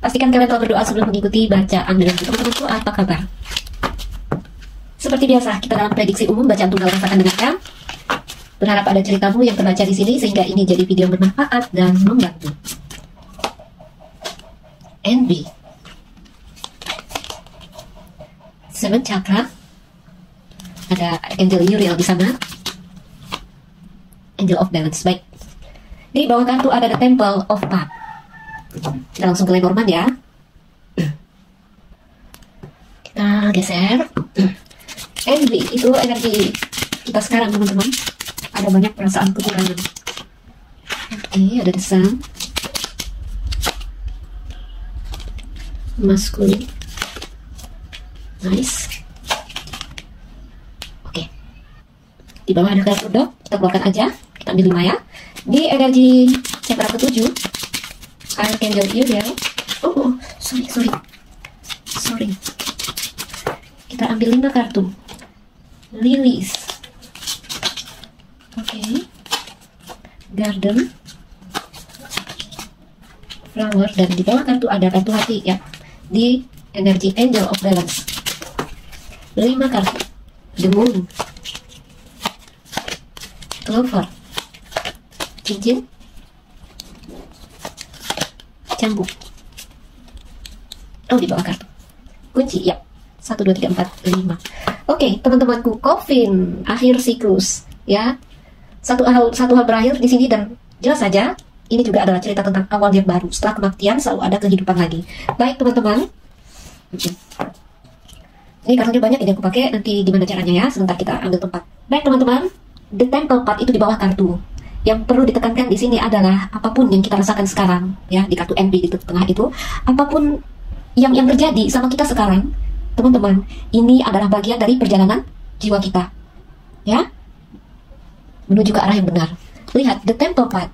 Pastikan kalian telah berdoa sebelum mengikuti bacaan dengan teman-temanku. Apa kabar? Seperti biasa, kita dalam prediksi umum bacaan tunggal rasakan dengarkan. Berharap ada ceritamu yang terbaca di sini sehingga ini jadi video yang bermanfaat dan membantu. NB 7 Chakra. Ada Angel Uriel di sana. Angel of Balance. Baik. Di bawah kartu ada The Temple of Path. Kita langsung ke Lenormand ya. Kita geser. NB itu energi kita sekarang teman-teman. Ada banyak perasaan kekurangan. Oke, ada The Sun. Maskulin. Nice. Oke. Di bawah ada kartu dog. Kita keluarkan aja. Kita ambil 5 ya. Di energi chakra ke-7 Archangel Uriel. Oh, sorry. Kita ambil 5 kartu. Lilies. Oke. Garden. Flower. Dan di bawah kartu ada kartu hati ya. Di energi Angel of Balance. 5 kartu. The Moon. Clover. Cincin. Cambuk. Oh, di bawah kartu. Kunci, ya. 1, 2, 3, 4, 5. Oke, teman-temanku, Coffin, akhir siklus, ya. Satu hal berakhir di sini dan jelas saja, ini juga adalah cerita tentang awal yang baru. Setelah kematian selalu ada kehidupan lagi. Baik, teman-teman. Ini kartunya banyak, ini aku pakai. Nanti gimana caranya ya? Sebentar kita ambil tempat. Baik, teman-teman. The Temple Path itu di bawah kartu. Yang perlu ditekankan di sini adalah apapun yang kita rasakan sekarang, ya, di kartu NB di tengah itu, apapun yang terjadi sama kita sekarang, teman-teman, ini adalah bagian dari perjalanan jiwa kita, ya, menuju ke arah yang benar. Lihat, The Temple Path.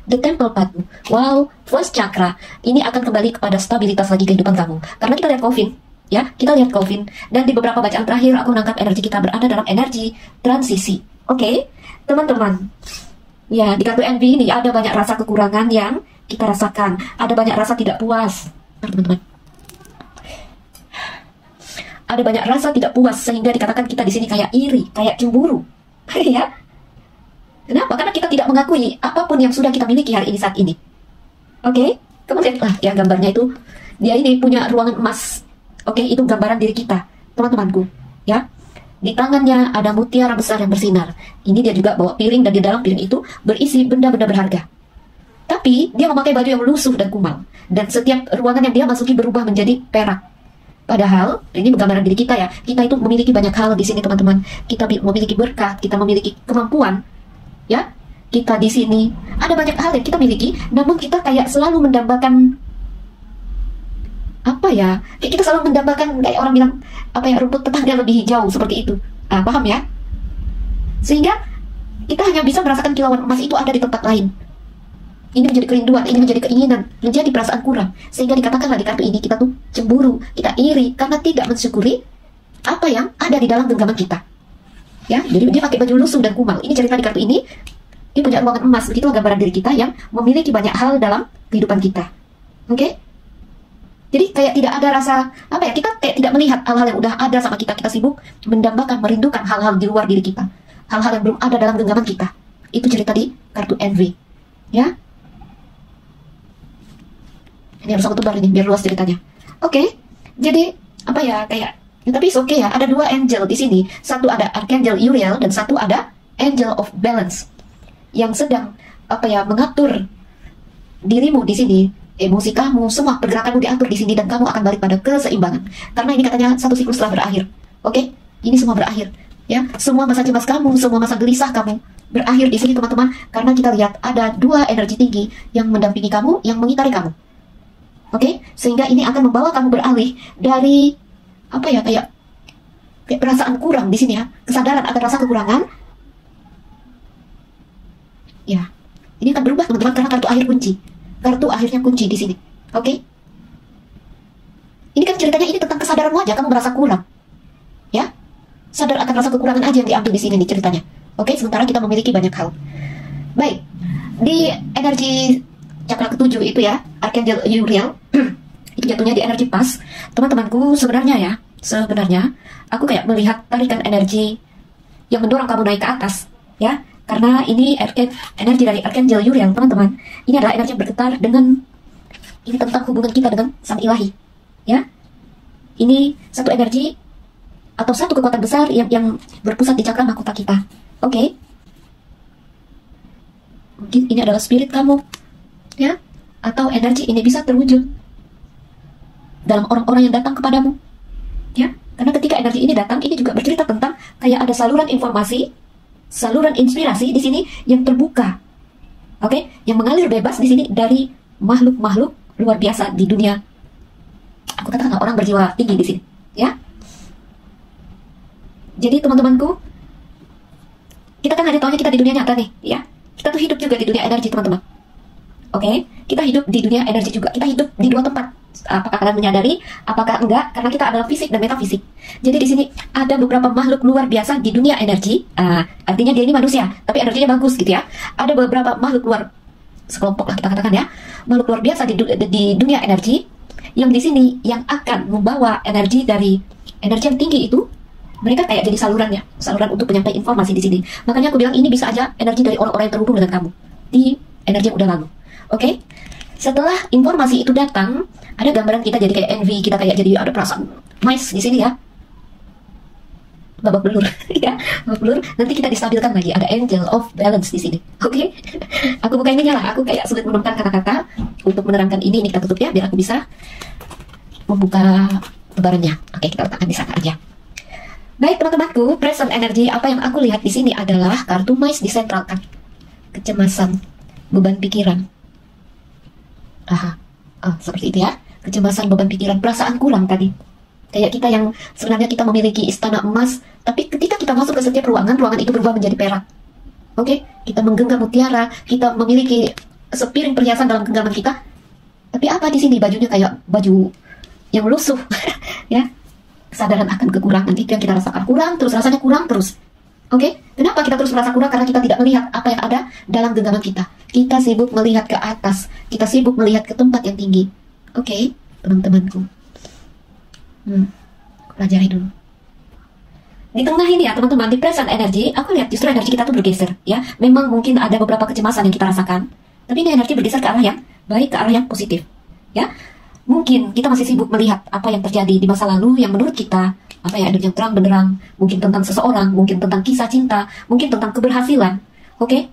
The Temple Path. Wow, first chakra. Ini akan kembali kepada stabilitas lagi kehidupan kamu. Karena kita lihat Coffin, ya, kita lihat Coffin. Dan di beberapa bacaan terakhir aku menangkap energi kita berada dalam energi transisi. Oke, teman-teman. Ya, di kartu NB ini ada banyak rasa kekurangan yang kita rasakan. Ada banyak rasa tidak puas, teman-teman. Ada banyak rasa tidak puas sehingga dikatakan kita di sini kayak iri, kayak cemburu. Ya. Kenapa? Karena kita tidak mengakui apapun yang sudah kita miliki hari ini saat ini. Oke, kemudian ya gambarnya itu dia ini punya ruangan emas. Oke, itu gambaran diri kita, teman-temanku, ya. Di tangannya ada mutiara besar yang bersinar. Ini dia juga bawa piring dan di dalam piring itu berisi benda-benda berharga. Tapi dia memakai baju yang lusuh dan kumal. Dan setiap ruangan yang dia masuki berubah menjadi perak. Padahal ini gambaran diri kita ya. Kita itu memiliki banyak hal di sini teman-teman. Kita memiliki berkah, kita memiliki kemampuan. Ya, kita di sini ada banyak hal yang kita miliki. Namun kita kayak selalu mendambakan apa ya? Kita selalu mendambakan kayak orang bilang apa ya, rumput tetangga lebih hijau seperti itu. Paham ya? Sehingga kita hanya bisa merasakan kilauan emas itu ada di tempat lain. Ini menjadi kerinduan, ini menjadi keinginan, menjadi perasaan kurang. Sehingga dikatakanlah di kartu ini kita tuh cemburu, kita iri karena tidak mensyukuri apa yang ada di dalam genggaman kita. Ya, jadi dia pakai baju lusuh dan kumal. Ini cerita di kartu ini. Dia punya ruangan emas. Begitulah gambaran diri kita yang memiliki banyak hal dalam kehidupan kita. Oke? Jadi kayak tidak ada rasa, apa ya, kita kayak tidak melihat hal-hal yang udah ada sama kita. Kita sibuk mendambakan, merindukan hal-hal di luar diri kita. Hal-hal yang belum ada dalam genggaman kita. Itu cerita di kartu NV. Ya. Ini harus aku tebar ini, biar luas ceritanya. Oke. Jadi, apa ya, kayak, ya, tapi oke ya, ada 2 angel di sini. Satu ada Archangel Uriel dan satu ada Angel of Balance. Yang sedang, apa ya, mengatur dirimu di sini. Emosi kamu, semua pergerakanmu diatur di sini dan kamu akan balik pada keseimbangan. Karena ini katanya satu siklus telah berakhir. Oke? Ini semua berakhir. Ya, semua masa cemas kamu, semua masa gelisah kamu berakhir di sini teman-teman. Karena kita lihat ada 2 energi tinggi yang mendampingi kamu, yang mengitari kamu. Oke? Sehingga ini akan membawa kamu beralih dari apa ya, kayak perasaan kurang di sini ya, kesadaran akan rasa kekurangan. Ya, ini akan berubah teman-teman karena kartu akhir kunci. Kartu akhirnya kunci di sini. Oke? Ini kan ceritanya ini tentang kesadaran wajah, kamu merasa kurang. Ya? Sadar akan rasa kekurangan aja yang diambil di sini nih ceritanya. Oke, sementara kita memiliki banyak hal. Baik. Di energi chakra ke-7 itu ya, Archangel Uriel. jatuhnya di energi pas, teman-temanku, sebenarnya aku kayak melihat tarikan energi yang mendorong kamu naik ke atas, ya. Karena ini energi dari Archangel Uriel, teman-teman. Ini adalah energi yang bergetar dengan, ini tentang hubungan kita dengan Sang Ilahi, ya. Ini satu energi atau satu kekuatan besar yang berpusat di cakra mahkota kita. Oke. Mungkin ini adalah spirit kamu, ya. Atau energi ini bisa terwujud dalam orang-orang yang datang kepadamu, ya. Karena ketika energi ini datang, ini juga bercerita tentang kayak ada saluran informasi, saluran inspirasi di sini yang terbuka, oke, yang mengalir bebas di sini dari makhluk-makhluk luar biasa di dunia. Aku katakan orang berjiwa tinggi di sini, ya. Jadi teman-temanku, kita kan ada taunya kita di dunia nyata nih, ya. Kita tuh hidup juga di dunia energi, teman-teman. Oke, kita hidup di dunia energi juga. Kita hidup di dua tempat. Apakah kalian menyadari? Apakah enggak? Karena kita adalah fisik dan metafisik. Jadi di sini ada beberapa makhluk luar biasa di dunia energi. Artinya dia ini manusia, tapi energinya bagus gitu ya. Ada beberapa makhluk luar, sekelompok lah kita katakan ya, makhluk luar biasa di dunia energi, yang di sini yang akan membawa energi dari energi yang tinggi itu. Mereka kayak jadi salurannya, saluran untuk penyampaian informasi di sini. Makanya aku bilang ini bisa aja energi dari orang-orang yang terhubung dengan kamu di energi yang udah lalu. Oke? Setelah informasi itu datang, ada gambaran kita jadi kayak envy, kita kayak jadi ada perasaan nice di sini ya. Babak belur, ya, babak belur. Nanti kita distabilkan lagi, ada angel of balance di sini. Oke? Aku buka ininya lah, aku kayak sulit menemukan kata-kata untuk menerangkan ini kita tutup ya, biar aku bisa membuka lebarannya. Oke, kita letakkan di sana aja. Baik teman-temanku, present energy, apa yang aku lihat di sini adalah kartu mais disentralkan, kecemasan, beban pikiran. Seperti itu ya, kecemasan, beban pikiran, perasaan kurang tadi. Kayak kita yang sebenarnya kita memiliki istana emas, tapi ketika kita masuk ke setiap ruangan, ruangan itu berubah menjadi perak. Oke, kita menggenggam mutiara, kita memiliki sepiring perhiasan dalam genggaman kita. Tapi apa di sini? Bajunya kayak baju yang lusuh, ya. Kesadaran akan kekurangan itu yang kita rasakan, kurang terus, rasanya kurang terus. Oke, kenapa kita terus merasa kurang? Karena kita tidak melihat apa yang ada dalam genggaman kita. Kita sibuk melihat ke atas, kita sibuk melihat ke tempat yang tinggi. Oke, teman-temanku. Pelajari dulu. Di tengah ini ya teman-teman, di present energy, aku lihat justru energi kita tuh bergeser, ya. Memang mungkin ada beberapa kecemasan yang kita rasakan, tapi ini energi bergeser ke arah yang baik, ke arah yang positif, ya. Mungkin kita masih sibuk melihat apa yang terjadi di masa lalu yang menurut kita apa ya, energi yang terang benderang, mungkin tentang seseorang, mungkin tentang kisah cinta, mungkin tentang keberhasilan. Oke?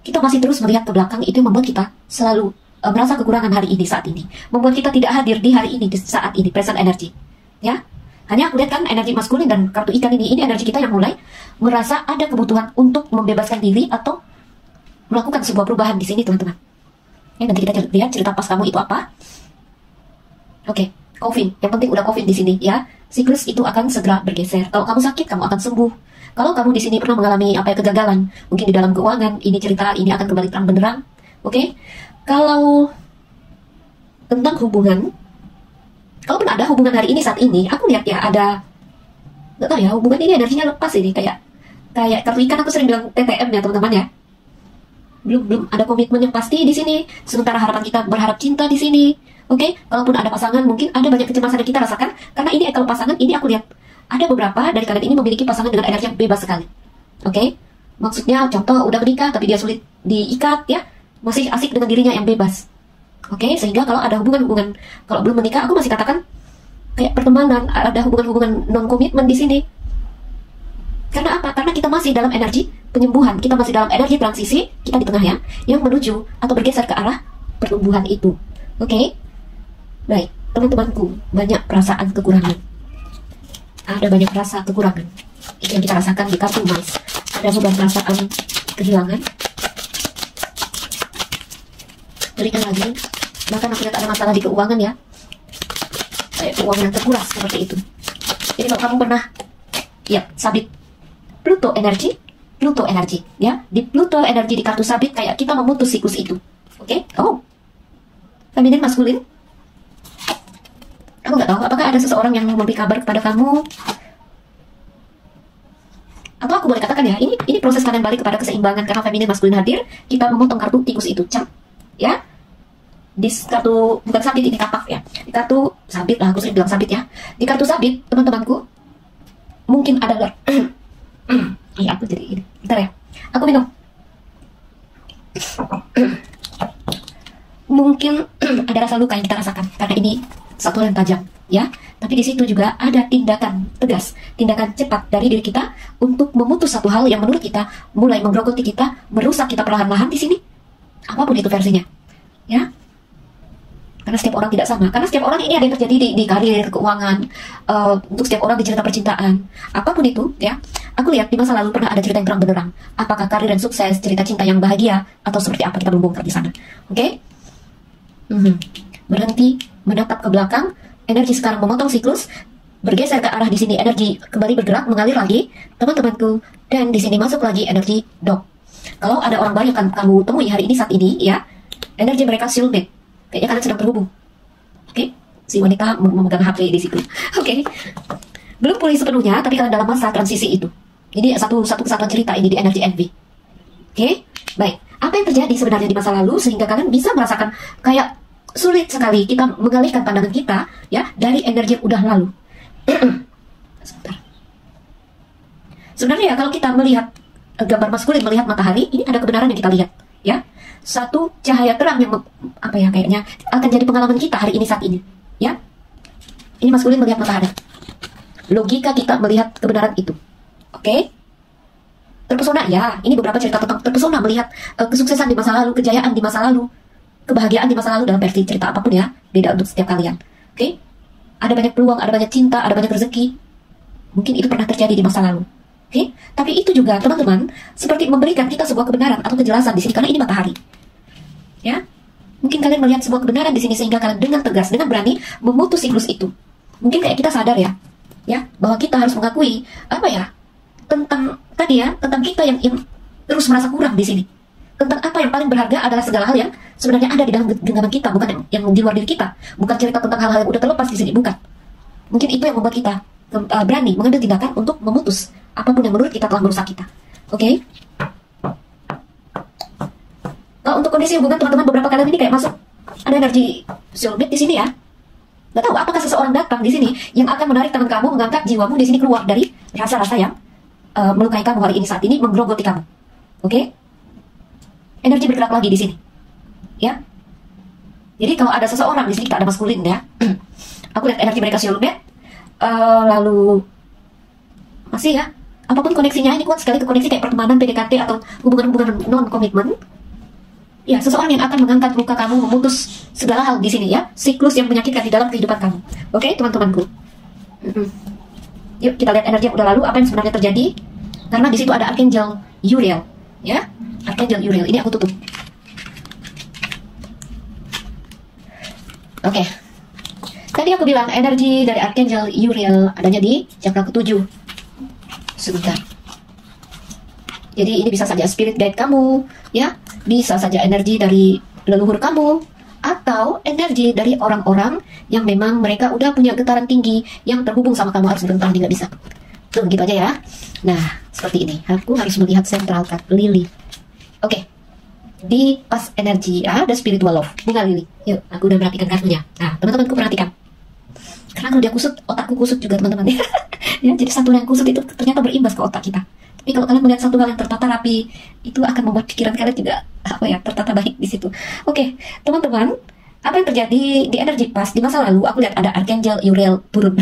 Kita masih terus melihat ke belakang, itu yang membuat kita selalu merasa kekurangan hari ini, saat ini. Membuat kita tidak hadir di hari ini, di saat ini, present energy. Ya? Hanya aku lihat kan energi maskulin dan kartu ikan ini energi kita yang mulai merasa ada kebutuhan untuk membebaskan diri atau melakukan sebuah perubahan di sini, teman-teman. Ya, nanti kita lihat cerita pas kamu itu apa. Oke, COVID. Yang penting udah COVID di sini ya. Siklus itu akan segera bergeser. Kalau kamu sakit, kamu akan sembuh. Kalau kamu di sini pernah mengalami apa ya, kegagalan, mungkin di dalam keuangan, ini cerita ini akan kembali terang benderang. Oke. Kalau tentang hubungan, kalaupun ada hubungan hari ini saat ini, aku lihat ya ada, nggak tahu ya, hubungan ini energinya lepas ini, kayak kartu ikan. Aku sering bilang TTM ya teman-teman ya. Belum ada komitmen yang pasti di sini. Sementara harapan kita berharap cinta di sini. Oke, kalaupun ada pasangan, mungkin ada banyak kecemasan yang kita rasakan. Karena ini kalau pasangan, ini aku lihat ada beberapa dari kalian ini memiliki pasangan dengan energi yang bebas sekali. Oke, maksudnya contoh udah menikah tapi dia sulit diikat ya, masih asik dengan dirinya yang bebas. Oke, sehingga kalau ada hubungan-hubungan, kalau belum menikah, aku masih katakan kayak pertemanan, ada hubungan-hubungan non komitmen di sini. Karena apa? Karena kita masih dalam energi penyembuhan, kita masih dalam energi transisi, kita di tengahnya yang menuju atau bergeser ke arah pertumbuhan itu. Oke. Baik, teman-temanku, banyak perasaan kekurangan. Ada banyak rasa kekurangan. Itu yang kita rasakan di kartu mais. Ada beban perasaan kehilangan. Berikan lagi. Bahkan aku lihat ada masalah di keuangan ya. Kayak keuangan yang terkuras seperti itu. Jadi kalau kamu pernah, ya, sabit Pluto energi, ya. Di Pluto energi di kartu sabit kayak kita memutus siklus itu. Oke? Oh. Feminin maskulin. Aku nggak tahu apakah ada seseorang yang memberi kabar kepada kamu, atau aku boleh katakan ya, ini proses kalian balik kepada keseimbangan karena feminin maskulin hadir. Kita memotong kartu tikus itu, cap, ya. Di kartu bukan sabit, ini kapak ya. Di kartu sabit lah, aku sering bilang sabit ya. Di kartu sabit, teman-temanku, mungkin ada iya, aku jadi ini. Bentar ya, aku minum. Mungkin ada rasa luka yang kita rasakan karena ini satu yang tajam, ya. Tapi di situ juga ada tindakan tegas, tindakan cepat dari diri kita untuk memutus satu hal yang menurut kita mulai menggerogoti kita, merusak kita perlahan-lahan di sini. Apapun itu versinya, ya. Karena setiap orang tidak sama. Karena setiap orang ini ada yang terjadi di karir, keuangan, untuk setiap orang di cerita percintaan, apapun itu, ya. Aku lihat di masa lalu pernah ada cerita yang terang benderang. Apakah karir dan sukses, cerita cinta yang bahagia, atau seperti apa, kita belum bongkar di sana. Oke? Berhenti, menatap ke belakang, energi sekarang memotong siklus, bergeser ke arah di sini, energi kembali bergerak, mengalir lagi, teman-temanku, dan di sini masuk lagi energi dog. Kalau ada orang banyak kan kamu temui hari ini saat ini, ya, energi mereka soulmate, kayaknya kalian sedang terhubung. Oke? Si wanita memegang HP di situ. Oke? Belum pulih sepenuhnya, tapi kalian dalam masa transisi itu. Jadi satu kesatuan cerita ini di energi envy. Oke? Baik. Apa yang terjadi sebenarnya di masa lalu sehingga kalian bisa merasakan kayak sulit sekali kita mengalihkan pandangan kita, ya, dari energi yang udah lalu. Sebentar. Sebenarnya ya, kalau kita melihat gambar maskulin, melihat matahari, ini ada kebenaran yang kita lihat, ya. Satu cahaya terang yang kayaknya akan jadi pengalaman kita hari ini saat ini, ya. Ini maskulin melihat matahari. Logika kita melihat kebenaran itu. Oke? Terpesona, ya. Ini beberapa cerita tentang terpesona melihat kesuksesan di masa lalu, kejayaan di masa lalu, kebahagiaan di masa lalu dalam versi cerita apapun, ya. Beda untuk setiap kalian. Oke? Ada banyak peluang, ada banyak cinta, ada banyak rezeki. Mungkin itu pernah terjadi di masa lalu. Oke? Tapi itu juga, teman-teman, seperti memberikan kita sebuah kebenaran atau kejelasan di sini karena ini matahari. Ya? Mungkin kalian melihat sebuah kebenaran di sini sehingga kalian dengan tegas, dengan berani memutus siklus itu. Mungkin kayak kita sadar, ya. Ya, bahwa kita harus mengakui tentang tadi, ya, tentang kita yang terus merasa kurang di sini. Tentang apa yang paling berharga adalah segala hal yang sebenarnya ada di dalam genggaman kita, bukan yang di luar diri kita. Bukan cerita tentang hal-hal yang udah terlepas di sini, bukan. Mungkin itu yang membuat kita berani mengambil tindakan untuk memutus apapun yang menurut kita telah merusak kita. Oke? Kalau untuk kondisi hubungan teman-teman, beberapa kalian ini kayak masuk ada energi soulmate di sini, ya. Gak tahu apakah seseorang datang di sini yang akan menarik tangan kamu, mengangkat jiwamu di sini keluar dari rasa-rasa yang melukai kamu hari ini saat ini, menggerogoti kamu. Oke? Energi bergerak lagi di sini, ya. Jadi kalau ada seseorang di sini, kita ada maskulin, ya. Aku lihat energi mereka soulmate, lalu masih, ya. Apapun koneksinya, ini kuat sekali ke koneksi kayak pertemanan, PDKT, atau hubungan-hubungan non-komitmen. Ya, seseorang yang akan mengangkat luka kamu, memutus segala hal di sini, ya. Siklus yang menyakitkan di dalam kehidupan kamu. Oke, teman-temanku. Yuk kita lihat energi yang udah lalu, apa yang sebenarnya terjadi. Karena di situ ada Archangel Uriel, ya. Archangel Uriel, ini aku tutup. Oke. Tadi aku bilang energi dari Archangel Uriel adanya di chakra ke-7. Sebentar. Jadi ini bisa saja spirit guide kamu, ya. Bisa saja energi dari leluhur kamu, atau energi dari orang-orang yang memang mereka udah punya getaran tinggi yang terhubung sama kamu, harus berentang tidak bisa. Tuh, gitu aja, ya. Nah, seperti ini. Aku harus melihat central card Lily. Oke. Di pas energi, ada spiritual love, bunga lili. Yuk, aku udah perhatikan kartunya. Nah, teman-temanku perhatikan. Karena kalau dia kusut, otakku kusut juga, teman-teman. Ya, jadi satu yang kusut itu ternyata berimbas ke otak kita. Tapi kalau kalian melihat satu hal yang tertata rapi, itu akan membuat pikiran kalian juga tertata baik di situ. Oke, teman-teman, apa yang terjadi di energi pas di masa lalu? Aku lihat ada Archangel Uriel turun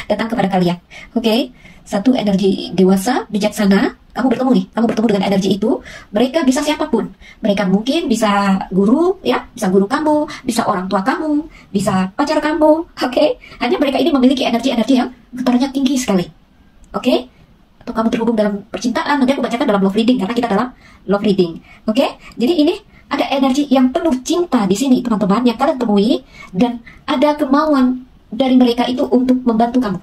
datang kepada kalian. Oke, satu energi dewasa, bijaksana. Kamu bertemu dengan energi itu. Mereka bisa siapapun. Mereka mungkin bisa guru, ya, bisa guru kamu, bisa orang tua kamu, bisa pacar kamu. Oke, hanya mereka ini memiliki energi-energi yang getarannya tinggi sekali. Oke. Atau kamu terhubung dalam percintaan, nanti aku bacakan dalam love reading karena kita dalam love reading. Oke? Jadi ini ada energi yang penuh cinta di sini, teman-teman, yang kalian temui, dan ada kemauan dari mereka itu untuk membantu kamu.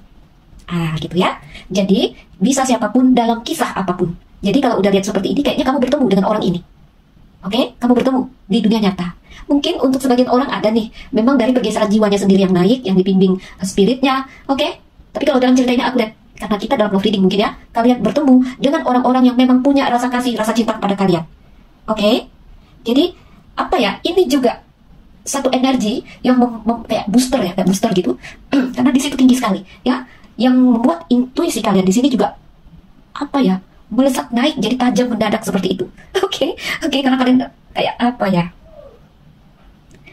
Gitu, ya. Jadi bisa siapapun dalam kisah apapun. Jadi kalau udah lihat seperti ini, kayaknya kamu bertemu dengan orang ini. Oke? Kamu bertemu di dunia nyata. Mungkin untuk sebagian orang ada nih, memang dari pergeseran jiwanya sendiri yang naik, yang dibimbing spiritnya. Oke? Tapi kalau dalam cerita ini aku lihat, karena kita dalam love reading mungkin, ya, kalian bertemu dengan orang-orang yang memang punya rasa kasih, rasa cinta kepada kalian. Oke? Jadi, ini juga satu energi yang kayak booster ya, kayak booster gitu. Karena di situ tinggi sekali, ya. Yang membuat intuisi kalian di sini juga apa ya, melesat naik jadi tajam mendadak seperti itu. Oke, karena kalian kayak apa ya?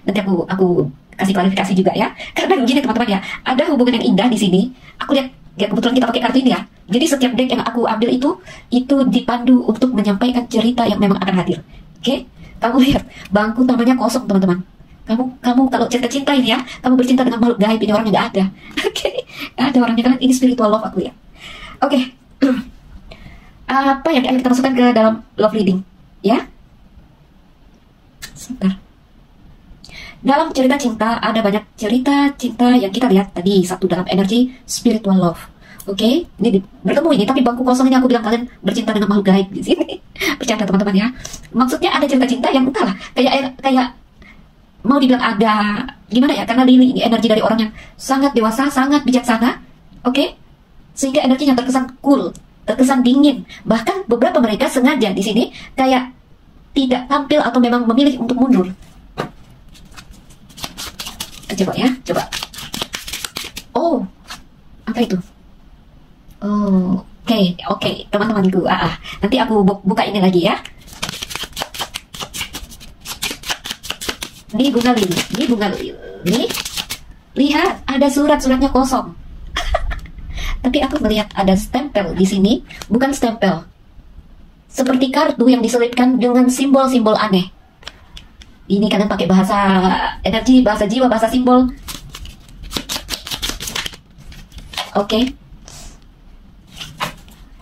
Nanti aku kasih klarifikasi juga ya. Karena begini teman-teman ya, ada hubungan yang indah di sini. Aku lihat ya, kebetulan kita pakai kartu ini ya. Jadi setiap deck yang aku ambil itu dipandu untuk menyampaikan cerita yang memang akan hadir. Oke, kamu lihat bangku namanya kosong teman-teman. Kamu kalau cerita cinta ini ya, kamu bercinta dengan makhluk gaib, ini orangnya nggak ada. Oke, nggak ada orangnya, karena ini spiritual love aku ya. Oke. Apa yang akan kita masukkan ke dalam love reading ya? Sebentar. Dalam cerita cinta ada banyak cerita cinta yang kita lihat tadi, satu dalam energi spiritual love. Oke, ini bertemu ini, tapi bangku kosong ini aku bilang kalian bercinta dengan makhluk gaib di sini. Bercanda teman-teman ya. Maksudnya ada cerita cinta yang entahlah, kayak mau dibilang ada gimana ya? Karena Lily ini energi dari orang yang sangat dewasa, sangat bijaksana. Oke, sehingga energinya terkesan cool, terkesan dingin. Bahkan beberapa mereka sengaja di sini kayak tidak tampil atau memang memilih untuk mundur. Coba ya, coba. Oh, apa itu? Oh, oke, teman-temanku. Nanti aku buka ini lagi ya. Ini bunga lili. Lihat, ada suratnya kosong. Tapi aku melihat ada stempel di sini, bukan stempel. Seperti kartu yang diselipkan dengan simbol-simbol aneh. Ini kalian pakai bahasa energi, bahasa jiwa, bahasa simbol. Oke.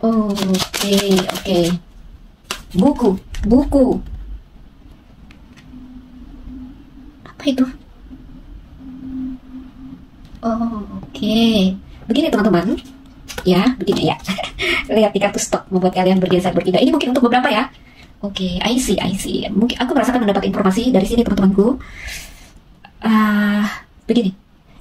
Oke. Buku. Apa itu? Oke. Begini teman-teman. Ya, begini ya. Lihat di kartu stok membuat kalian bergeser berpindah. Ini mungkin untuk beberapa ya. Oke, I see. Mungkin aku merasakan mendapat informasi dari sini teman-temanku. Begini.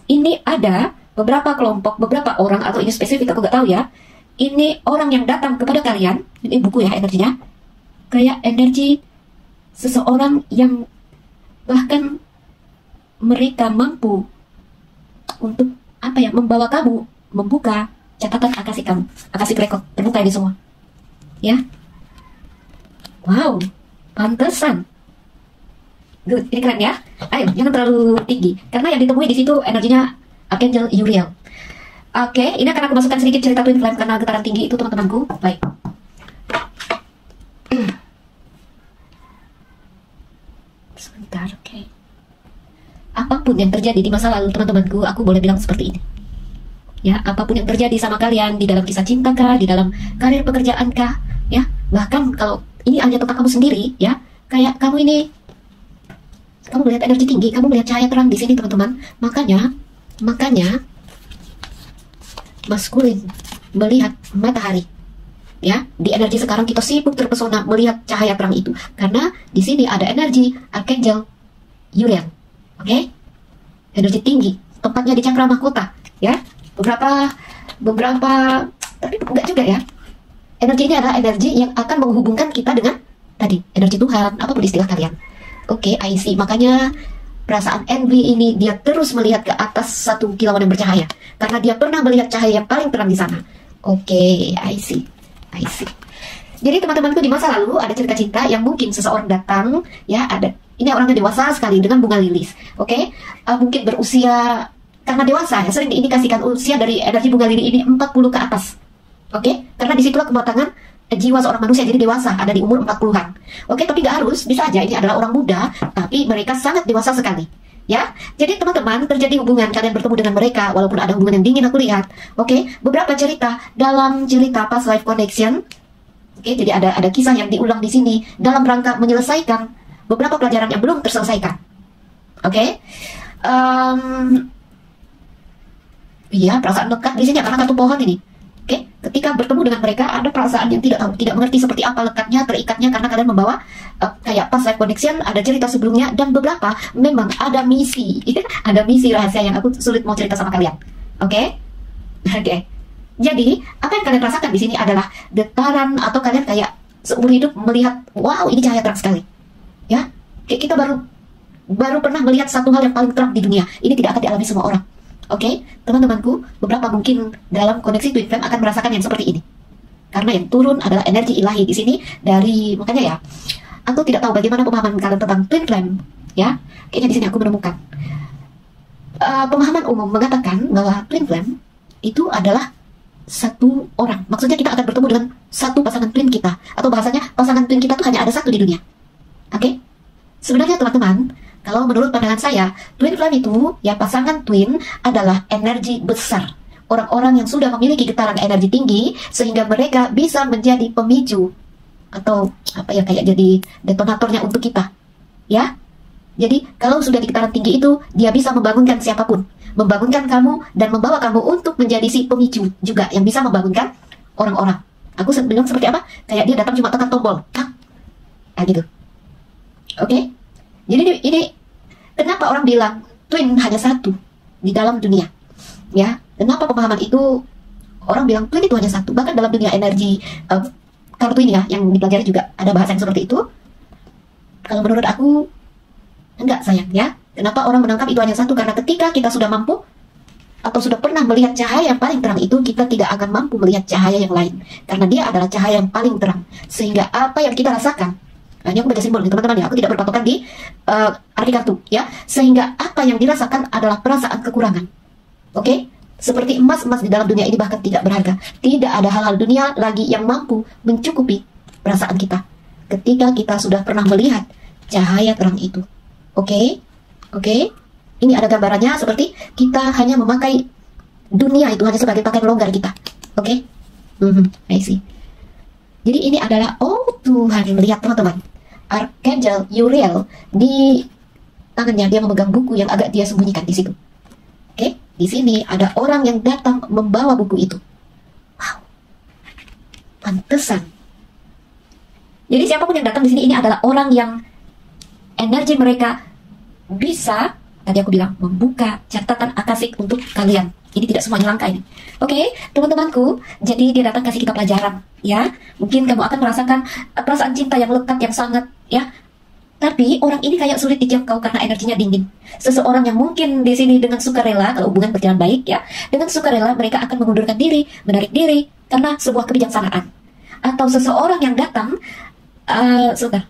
Ini ada beberapa kelompok, beberapa orang, atau ini spesifik aku nggak tahu ya. Ini orang yang datang kepada kalian. Ini buku ya energinya. Kayak energi seseorang yang bahkan mereka mampu untuk apa ya, membawa kamu membuka catatan akasik kamu, akasik record terbuka ini semua. Ya. Wow, pantesan. Good, ini keren ya. Ayo, jangan terlalu tinggi, karena yang ditemui di situ energinya Archangel Uriel. Oke, ini akan aku masukkan sedikit cerita Twin Flame karena getaran tinggi itu teman-temanku. Baik. Sebentar, oke. Apapun yang terjadi di masa lalu teman-temanku, aku boleh bilang seperti ini. Ya, apapun yang terjadi sama kalian di dalam kisah cinta kah, di dalam karir pekerjaan kah, ya, bahkan kalau ini hanya tentang kamu sendiri, ya, kayak kamu melihat energi tinggi, kamu melihat cahaya terang di sini teman-teman. Makanya maskulin melihat matahari. Ya, di energi sekarang kita sibuk terpesona melihat cahaya terang itu karena di sini ada energi Archangel Uriel. Oke? Energi tinggi, tempatnya di cakra mahkota, ya. Beberapa tapi enggak juga ya. Energi ini adalah energi yang akan menghubungkan kita dengan tadi, energi Tuhan, apapun istilah kalian. Oke, I see. Makanya perasaan envy ini dia terus melihat ke atas satu kilauan yang bercahaya karena dia pernah melihat cahaya yang paling terang di sana. Oke, I see. Jadi teman-temanku, di masa lalu ada cerita cinta yang mungkin seseorang datang, ya, ada. Ini orangnya dewasa sekali dengan bunga lilis. Oke, mungkin berusia, karena dewasa ya, sering diindikasikan usia dari energi bunga lili ini 40 ke atas. Oke, karena disitulah kematangan jiwa seorang manusia, jadi dewasa, ada di umur 40-an. Oke, tapi nggak harus, bisa aja ini adalah orang muda, tapi mereka sangat dewasa sekali. Ya, jadi teman-teman, terjadi hubungan, kalian bertemu dengan mereka, walaupun ada hubungan yang dingin aku lihat. Oke, beberapa cerita dalam cerita past life connection. Oke, jadi ada kisah yang diulang di sini dalam rangka menyelesaikan beberapa pelajaran yang belum terselesaikan. Oke, iya, perasaan lekat di sini karena kartu pohon ini. Oke, ketika bertemu dengan mereka ada perasaan yang tidak tahu, tidak mengerti seperti apa lekatnya, terikatnya karena kalian membawa kayak past life connection, ada cerita sebelumnya, dan beberapa memang ada misi, ada misi rahasia yang aku sulit mau cerita sama kalian. Oke. Jadi apa yang kalian rasakan di sini adalah getaran, atau kalian kayak seumur hidup melihat, wow, ini cahaya terang sekali. Ya, kayak kita baru baru pernah melihat satu hal yang paling terang di dunia. Ini tidak akan dialami semua orang. Oke, teman-temanku, beberapa mungkin dalam koneksi twin flame akan merasakan yang seperti ini. Karena yang turun adalah energi ilahi di sini dari, makanya ya, aku tidak tahu bagaimana pemahaman kalian tentang twin flame, ya. Kayaknya di sini aku menemukan pemahaman umum mengatakan bahwa twin flame itu adalah satu orang. Maksudnya kita akan bertemu dengan satu pasangan twin kita, atau bahasanya pasangan twin kita tuh hanya ada satu di dunia. Oke? Sebenarnya teman-teman, kalau menurut pandangan saya, twin flame itu, ya pasangan twin adalah energi besar. Orang-orang yang sudah memiliki getaran energi tinggi, sehingga mereka bisa menjadi pemicu, atau apa ya, kayak jadi detonatornya untuk kita. Ya? Jadi, kalau sudah di getaran tinggi itu, dia bisa membangunkan siapapun. Membangunkan kamu, dan membawa kamu untuk menjadi si pemicu juga, yang bisa membangunkan orang-orang. Aku bilang seperti apa? Kayak dia datang cuma tekan tombol. Nah, gitu. Oke? Jadi ini kenapa orang bilang twin hanya satu di dalam dunia, ya? Kenapa pemahaman itu orang bilang twin itu hanya satu? Bahkan dalam dunia energi kartu ini ya, yang dipelajari juga ada bahasa yang seperti itu. Kalau menurut aku enggak, sayang, ya. Kenapa orang menangkap itu hanya satu? Karena ketika kita sudah mampu atau sudah pernah melihat cahaya yang paling terang itu, kita tidak akan mampu melihat cahaya yang lain, karena dia adalah cahaya yang paling terang. Sehingga apa yang kita rasakan, ini aku baca simbol nih teman-teman ya, aku tidak berpatokan di arti kartu ya. Sehingga apa yang dirasakan adalah perasaan kekurangan. Oke? Seperti emas-emas di dalam dunia ini bahkan tidak berharga. Tidak ada hal-hal dunia lagi yang mampu mencukupi perasaan kita ketika kita sudah pernah melihat cahaya terang itu. Oke? Oke? Ini ada gambarannya seperti kita hanya memakai dunia itu hanya sebagai pakaian longgar kita. Oke? I see. Jadi ini adalah, oh Tuhan, lihat teman-teman, Archangel Uriel di tangannya dia memegang buku yang agak dia sembunyikan di situ. Oke, di sini ada orang yang datang membawa buku itu. Wow, pantesan. Jadi siapapun yang datang di sini ini adalah orang yang energi mereka bisa, tadi aku bilang, membuka catatan akasik untuk kalian. Ini tidak semuanya langka ini. Oke, teman-temanku, jadi dia datang kasih kita pelajaran, ya. Mungkin kamu akan merasakan perasaan cinta yang lekat, yang sangat, ya. Tapi orang ini kayak sulit dijangkau karena energinya dingin. Seseorang yang mungkin di sini dengan sukarela, kalau hubungan berjalan baik, ya, dengan sukarela mereka akan mengundurkan diri, menarik diri karena sebuah kebijaksanaan. Atau seseorang yang datang, sebentar,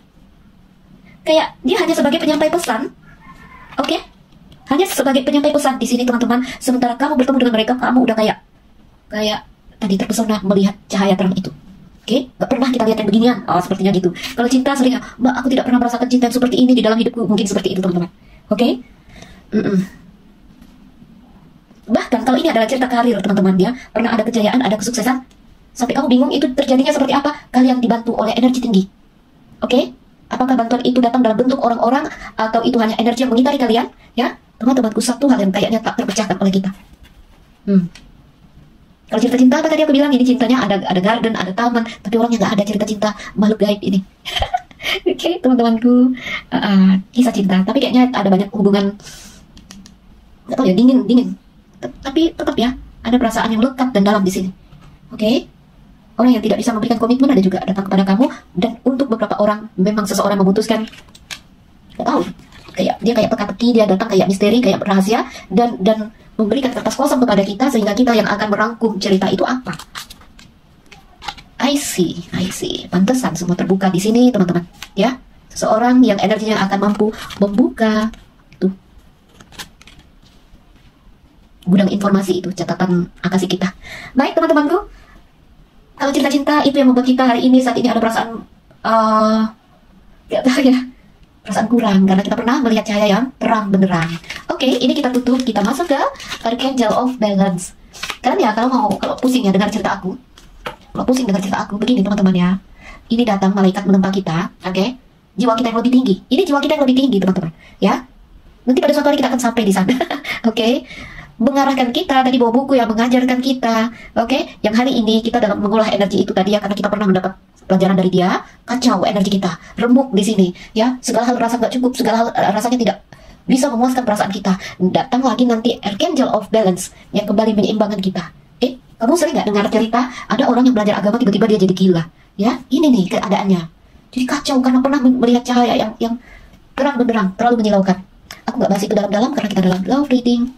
kayak dia hanya sebagai penyampai pesan, oke? Hanya sebagai penyampai pesan di sini teman-teman. Sementara kamu bertemu dengan mereka, kamu udah kayak tadi terpesona melihat cahaya terang itu. Oke, gak pernah kita lihat yang beginian. Oh, sepertinya gitu. Kalau cinta sering, Mbak, aku tidak pernah merasakan cinta yang seperti ini di dalam hidupku. Mungkin seperti itu teman-teman. Oke? Bahkan kalau ini adalah cerita karir teman-teman, ya, pernah ada kejayaan, ada kesuksesan, sampai kamu bingung itu terjadinya seperti apa. Kalian dibantu oleh energi tinggi. Oke? Apakah bantuan itu datang dalam bentuk orang-orang atau itu hanya energi yang mengitari kalian? Ya, teman-temanku, satu hal yang kayaknya tak terpecahkan oleh kita. Kalau cerita cinta, apa tadi aku bilang, ini cintanya ada garden, ada taman, tapi orangnya nggak ada cerita cinta makhluk gaib ini. Oke, teman-temanku, kisah cinta, tapi kayaknya ada banyak hubungan, nggak tahu ya, dingin. Tapi tetap ya, ada perasaan yang lekat dan dalam di sini. Oke? Orang yang tidak bisa memberikan komitmen ada juga datang kepada kamu, dan untuk beberapa orang memang seseorang memutuskan, nggak tahu, kayak dia kayak teka-teki, dia datang kayak misteri, kayak rahasia, dan memberikan kertas kosong kepada kita sehingga kita yang akan merangkum cerita itu apa. I see. Pantesan semua terbuka di sini teman-teman, ya. Seseorang yang energinya akan mampu membuka tuh gudang informasi itu, catatan akasih kita. Baik teman-temanku, kalau cinta-cinta itu yang membuat kita hari ini saat ini ada perasaan gak tahu ya, perasaan kurang karena kita pernah melihat cahaya yang terang benerang. Oke, ini kita tutup, kita masuk ke Archangel of Balance. Kalian ya kalau pusing ya dengar cerita aku, begini teman-teman ya, ini datang malaikat menempa kita, oke? Jiwa kita yang lebih tinggi, ini jiwa kita yang lebih tinggi teman-teman, ya. Nanti pada suatu hari kita akan sampai di sana, oke? Mengarahkan kita, tadi bawa buku yang mengajarkan kita, oke? Yang hari ini kita dalam mengolah energi itu tadi ya, karena kita pernah mendapat pelajaran dari dia, kacau energi kita, remuk di sini, ya. Segala hal rasa nggak cukup, segala hal rasanya tidak bisa memuaskan perasaan kita. Datang lagi nanti Archangel of Balance yang kembali menyeimbangkan kita. Kamu sering nggak dengar cerita ada orang yang belajar agama tiba-tiba dia jadi gila, ya? Ini nih keadaannya. Jadi kacau karena pernah melihat cahaya yang terang benderang, terlalu menyilaukan. Aku nggak bahas itu dalam-dalam karena kita dalam love reading.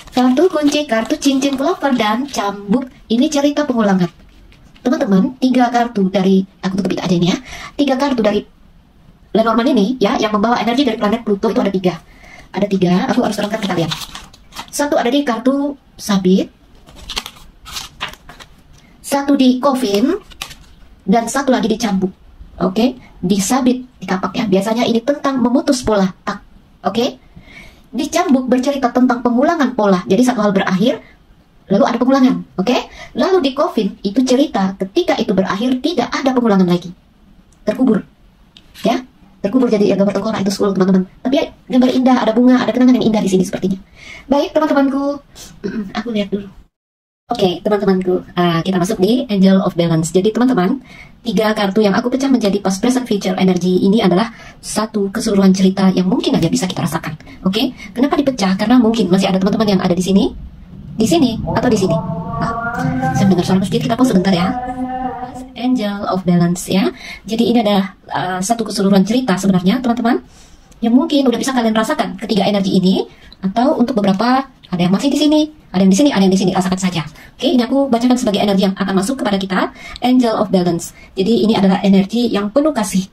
Kartu kunci, kartu cincin clover dan cambuk. Ini cerita pengulangan. Teman-teman, 3 kartu dari, aku tutup itu aja ini ya. 3 kartu dari Lenormand ini ya, yang membawa energi dari planet Pluto itu ada 3. Ada 3, aku harus terangkan ke kalian. Satu ada di kartu sabit, satu di coffin, dan satu lagi di cambuk. Oke, di sabit, di kapak ya. Biasanya ini tentang memutus pola. Oke. Di cambuk bercerita tentang pengulangan pola. Jadi satu hal berakhir, lalu ada pengulangan. Oke. Lalu di coffin itu cerita ketika itu berakhir tidak ada pengulangan lagi. Terkubur. Ya. Terkubur jadi ya, gambar tengkorak itu 10 teman-teman. Tapi ya, gambar indah, ada bunga, ada kenangan yang indah di sini sepertinya. Baik teman-temanku, aku lihat dulu. Oke, teman-temanku, kita masuk di Angel of Balance. Jadi teman-teman, 3 kartu yang aku pecah menjadi past, present, future energy ini adalah satu keseluruhan cerita yang mungkin aja bisa kita rasakan. Oke, kenapa dipecah? Karena mungkin masih ada teman-teman yang ada di sini, atau di sini. Saya mendengar suara masjid, kita pause sebentar ya. Angel of Balance ya. Jadi ini adalah satu keseluruhan cerita sebenarnya teman-teman yang mungkin udah bisa kalian rasakan ketiga energi ini, atau untuk beberapa ada yang masih di sini, ada yang di sini, ada yang di sini, rasakan saja. Oke, ini aku bacakan sebagai energi yang akan masuk kepada kita, Angel of Balance. Jadi ini adalah energi yang penuh kasih.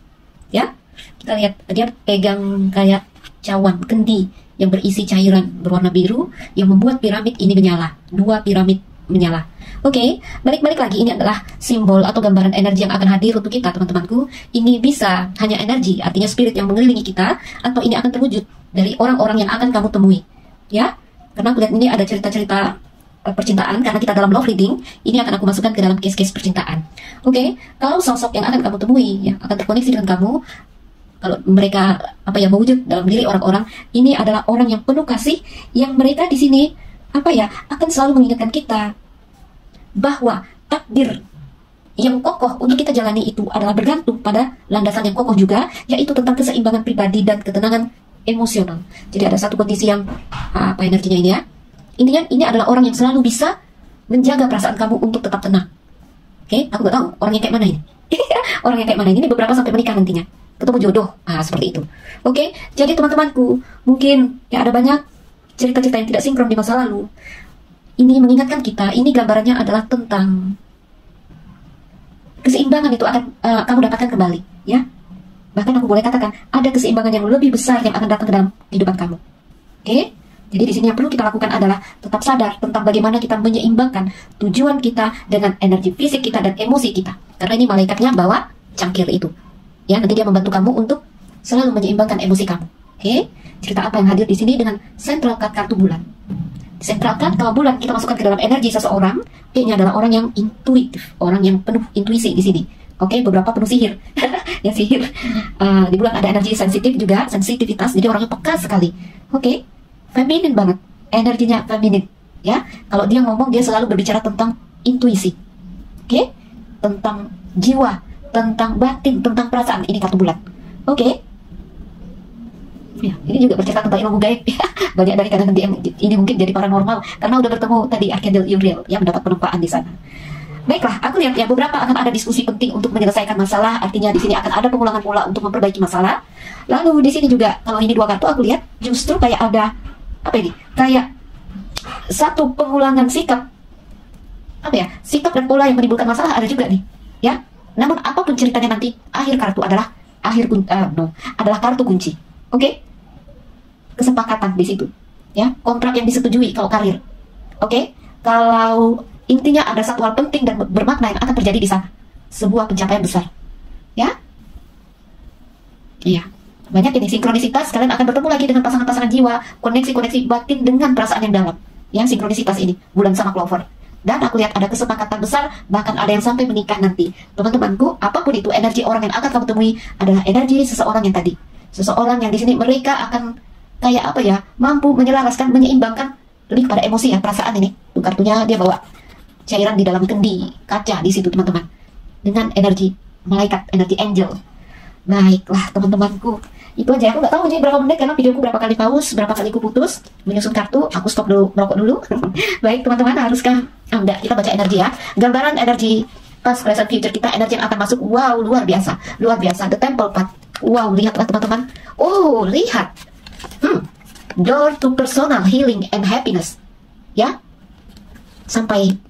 Ya. Kita lihat dia pegang kayak cawan kendi yang berisi cairan berwarna biru yang membuat piramid ini menyala. 2 piramid menyala. Oke, balik-balik lagi, ini adalah simbol atau gambaran energi yang akan hadir untuk kita teman-temanku. Ini bisa hanya energi, artinya spirit yang mengelilingi kita, atau ini akan terwujud dari orang-orang yang akan kamu temui. Ya, karena aku lihat ini ada cerita-cerita percintaan, karena kita dalam love reading, ini akan aku masukkan ke dalam case-case percintaan. Oke, kalau sosok yang akan kamu temui, ya, akan terkoneksi dengan kamu, kalau mereka mewujud dalam diri orang-orang, ini adalah orang yang penuh kasih, yang mereka di sini akan selalu mengingatkan kita bahwa takdir yang kokoh untuk kita jalani itu adalah bergantung pada landasan yang kokoh juga, yaitu tentang keseimbangan pribadi dan ketenangan emosional. Jadi ada satu kondisi yang energinya ini ya. Intinya ini adalah orang yang selalu bisa menjaga perasaan kamu untuk tetap tenang. Oke, aku nggak tahu orangnya kayak mana ini. Orang yang kayak mana ini beberapa sampai menikah nantinya, ketemu jodoh, seperti itu. Oke, jadi teman-temanku, mungkin ya ada banyak cerita-cerita yang tidak sinkron di masa lalu. Ini mengingatkan kita, ini gambarannya adalah tentang keseimbangan itu akan kamu dapatkan kembali, ya. Bahkan aku boleh katakan, ada keseimbangan yang lebih besar yang akan datang ke dalam kehidupan kamu. Oke? Jadi di sini yang perlu kita lakukan adalah tetap sadar tentang bagaimana kita menyeimbangkan tujuan kita dengan energi fisik kita dan emosi kita. Karena ini malaikatnya bawa cangkir itu. Ya, nanti dia membantu kamu untuk selalu menyeimbangkan emosi kamu. Oke? Cerita apa yang hadir di sini dengan central card kartu bulan. Central card, kalau bulan kita masukkan ke dalam energi seseorang, ini adalah orang yang intuitif, orang yang penuh intuisi di sini. Oke, beberapa penuh sihir. Ya, sihir. Di bulan ada energi sensitif juga, sensitivitas, jadi orangnya peka sekali. Oke, feminin banget, energinya feminin. Ya, kalau dia ngomong dia selalu berbicara tentang intuisi. Oke, tentang jiwa, tentang batin, tentang perasaan. Ini kartu bulan. Oke. Ya, ini juga bercerita tentang ilmu gaib. Banyak dari kalian ini mungkin jadi paranormal karena udah bertemu tadi Archangel Uriel yang mendapat penempaan di sana. Baiklah, aku lihat ya beberapa akan ada diskusi penting untuk menyelesaikan masalah. Artinya di sini akan ada pengulangan pola untuk memperbaiki masalah. Lalu di sini juga kalau ini 2 kartu aku lihat justru kayak ada kayak satu pengulangan sikap. Sikap dan pola yang menimbulkan masalah ada juga nih, ya. Namun apapun ceritanya nanti akhir kartu adalah adalah kartu kunci. Oke? Kesepakatan di situ, ya, kontrak yang disetujui kalau karir. Oke? Kalau intinya ada satu hal penting dan bermakna yang akan terjadi di sana, sebuah pencapaian besar, ya. Iya, banyak ini sinkronisitas, kalian akan bertemu lagi dengan pasangan-pasangan jiwa, koneksi-koneksi batin dengan perasaan yang dalam, ya, sinkronisitas ini, bulan sama clover. Dan aku lihat ada kesepakatan besar, bahkan ada yang sampai menikah nanti. Teman-temanku, apapun itu energi orang yang akan kamu temui adalah energi seseorang yang tadi. Seseorang yang di sini mereka akan kayak mampu menyelaraskan, menyeimbangkan lebih kepada emosi ya, perasaan ini. Tuh kartunya dia bawa cairan di dalam kendi kaca di situ teman-teman, dengan energi malaikat, energi angel. Baiklah teman-temanku, itu aja. Aku nggak tahu ini berapa menit karena videoku berapa kali pause, berapa kali aku putus menyusun kartu. Aku stop dulu, merokok dulu. Baik teman-teman, haruskah enggak kita baca energi ya, gambaran energi past, present, future kita, energi yang akan masuk. Wow, luar biasa, luar biasa. The Temple Path, Wow, lihatlah teman-teman. Oh, lihat. Door to personal healing and happiness. Ya, sampai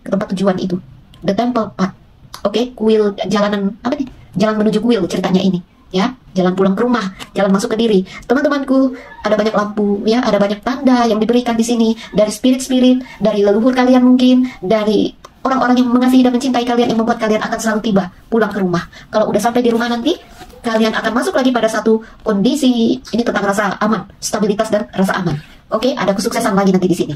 ke tempat tujuan itu. The Temple Path. Oke, kuil jalanan apa nih? Jalan menuju kuil ceritanya ini. Ya, jalan pulang ke rumah, jalan masuk ke diri. Teman-temanku, ada banyak lampu, ya, ada banyak tanda yang diberikan di sini dari spirit-spirit, dari leluhur kalian mungkin, dari orang-orang yang mengasihi dan mencintai kalian yang membuat kalian akan selalu tiba pulang ke rumah. Kalau udah sampai di rumah nanti, kalian akan masuk lagi pada satu kondisi ini tentang rasa aman, stabilitas dan rasa aman. Oke, ada kesuksesan lagi nanti di sini.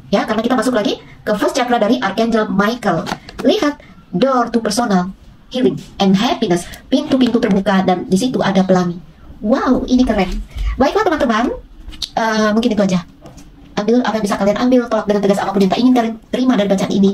Ya, karena kita masuk lagi ke first chakra dari Archangel Michael. Lihat, door to personal healing and happiness, pintu-pintu terbuka dan di situ ada pelangi. Wow, ini keren. Baiklah teman-teman, mungkin itu aja. Ambil apa yang bisa kalian ambil, tolak dengan tegas apapun yang tak ingin kalian terima dari bacaan ini.